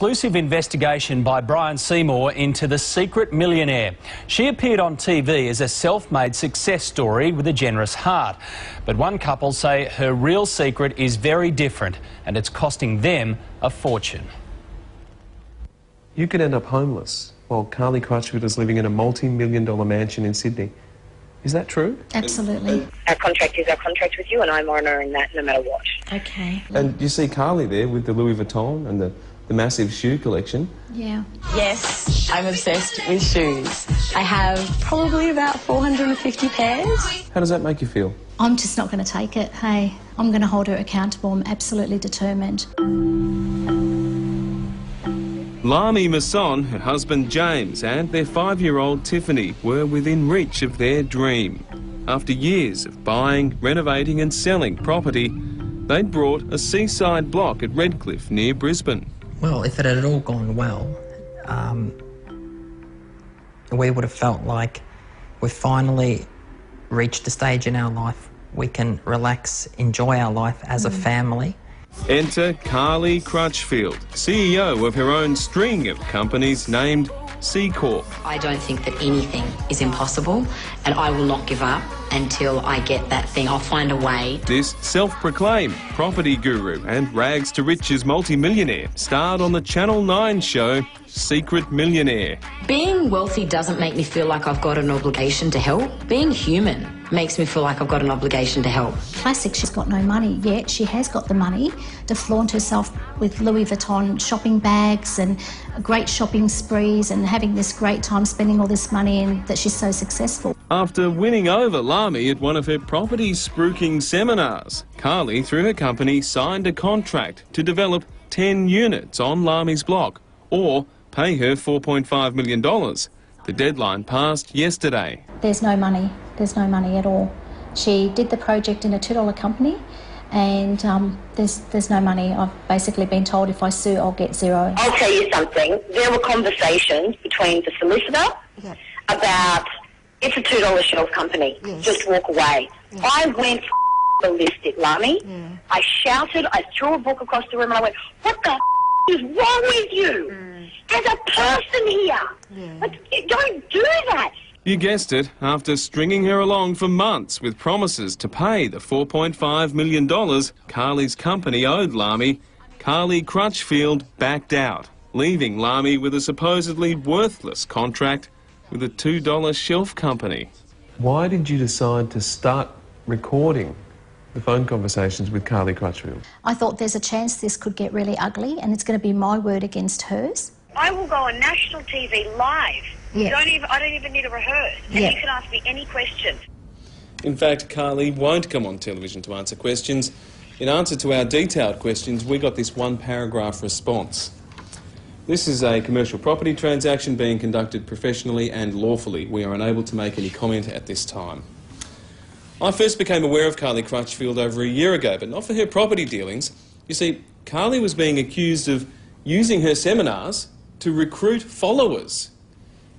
exclusive investigation by Brian Seymour into the secret millionaire. She appeared on TV as a self-made success story with a generous heart. But one couple say her real secret is very different and it's costing them a fortune. You could end up homeless while Carly Crutchfield is living in a multi-million-dollar mansion in Sydney. Is that true? Absolutely. Our contract is our contract with you, and I'm honouring that no matter what. Okay. And you see Carly there with the Louis Vuitton and the massive shoe collection. Yeah. Yes, I'm obsessed with shoes. I have probably about 450 pairs. How does that make you feel? I'm just not going to take it. Hey, I'm going to hold her accountable. I'm absolutely determined. Lami Masson, her husband James and their 5-year-old Tiffany were within reach of their dream. After years of buying, renovating and selling property, they'd bought a seaside block at Redcliffe near Brisbane. Well, if it had all gone well, we would have felt like we've finally reached a stage in our life we can relax, enjoy our life as a family. Enter Carly Crutchfield, CEO of her own string of companies named C Corp. I don't think that anything is impossible, and I will not give up until I get that thing. I'll find a way. This self-proclaimed property guru and rags-to-riches multi-millionaire starred on the Channel 9 show Secret Millionaire. Being wealthy doesn't make me feel like I've got an obligation to help. Being human makes me feel like I've got an obligation to help. Classic, she's got no money, yet she has got the money to flaunt herself with Louis Vuitton shopping bags and great shopping sprees and having this great time spending all this money and that she's so successful. After winning over Lami at one of her property spruiking seminars, Carly, through her company, signed a contract to develop 10 units on Lami's block or pay her $4.5 million. The deadline passed yesterday. There's no money. There's no money at all. She did the project in a $2 company and there's no money. I've basically been told if I sue, I'll get zero. I'll tell you something. There were conversations between the solicitor about it's a $2 shelf company. Yes. Just walk away. Yeah. I went ballistic, Lami. Yeah. I shouted. I threw a book across the room and I went, what the is wrong with you? There's a person here. Yeah. Like, don't do that. You guessed it, after stringing her along for months with promises to pay the $4.5 million Carly's company owed Lami, Carly Crutchfield backed out, leaving Lami with a supposedly worthless contract with a $2 shelf company. Why did you decide to start recording the phone conversations with Carly Crutchfield? I thought there's a chance this could get really ugly and it's going to be my word against hers. I will go on national TV live. Yeah. I don't even need to rehearse. And you can ask me any question. In fact, Carly won't come on television to answer questions. In answer to our detailed questions, we got this one-paragraph response. This is a commercial property transaction being conducted professionally and lawfully. We are unable to make any comment at this time. I first became aware of Carly Crutchfield over a year ago, but not for her property dealings. You see, Carly was being accused of using her seminars to recruit followers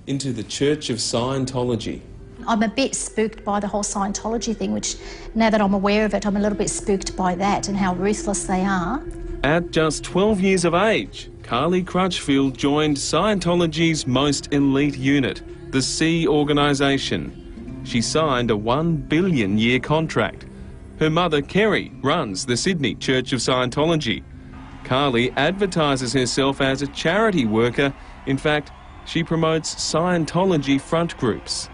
into the Church of Scientology. I'm a bit spooked by the whole Scientology thing, which now that I'm aware of it, I'm a little bit spooked by that and how ruthless they are. At just 12 years of age, Carly Crutchfield joined Scientology's most elite unit, the C Organisation. She signed a $1 billion contract. Her mother, Kerry, runs the Sydney Church of Scientology. Carly advertises herself as a charity worker. In fact, she promotes Scientology front groups.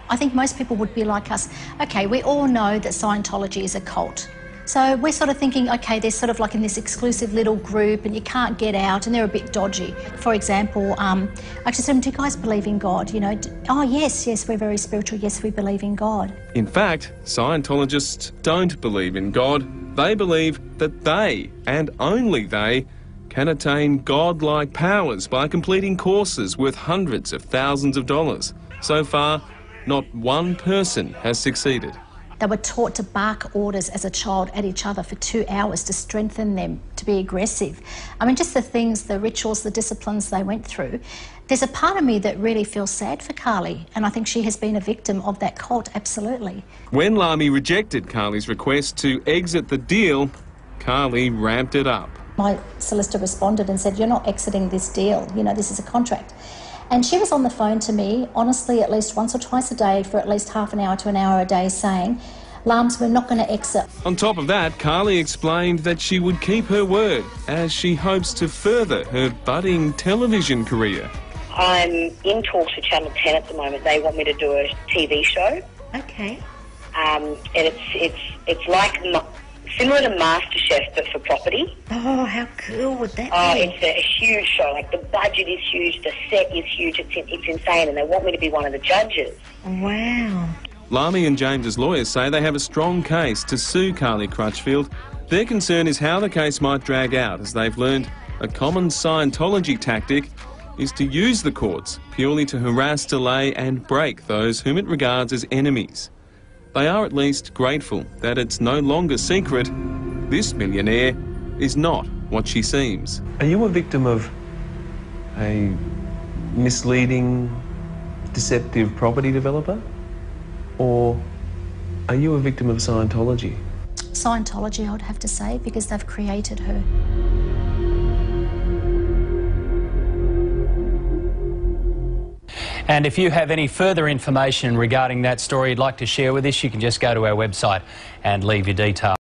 I think most people would be like us. Okay, we all know that Scientology is a cult. So we're sort of thinking, okay, they're sort of like in this exclusive little group and you can't get out and they're a bit dodgy. For example, I just said, do you guys believe in God? You know, oh, yes, we're very spiritual. Yes, we believe in God. In fact, Scientologists don't believe in God. They believe that they, and only they, can attain godlike powers by completing courses worth hundreds of thousands of dollars. So far, not one person has succeeded. They were taught to bark orders as a child at each other for 2 hours to strengthen them, to be aggressive. I mean, just the things, the rituals, the disciplines they went through. There's a part of me that really feels sad for Carly, and I think she has been a victim of that cult, absolutely. When Lami rejected Carly's request to exit the deal, Carly ramped it up. My solicitor responded and said, you're not exiting this deal, you know, this is a contract. And she was on the phone to me, honestly, at least once or twice a day for at least half an hour to an hour a day saying, Lams, we're not going to exit. On top of that, Carly explained that she would keep her word as she hopes to further her budding television career. I'm in talks with Channel 10 at the moment. They want me to do a TV show. Okay. And it's like similar to MasterChef, but for property. Oh, how cool would that be? Oh, it's a huge show. Like, the budget is huge, the set is huge, it's insane, and they want me to be one of the judges. Wow. Lamy and James's lawyers say they have a strong case to sue Carly Crutchfield. Their concern is how the case might drag out, as they've learned a common Scientology tactic is to use the courts purely to harass, delay and break those whom it regards as enemies. They are at least grateful that it's no longer secret this millionaire is not what she seems. Are you a victim of a misleading, deceptive property developer? Or are you a victim of Scientology? Scientology, I would have to say, because they've created her. And if you have any further information regarding that story you'd like to share with us, you can just go to our website and leave your details.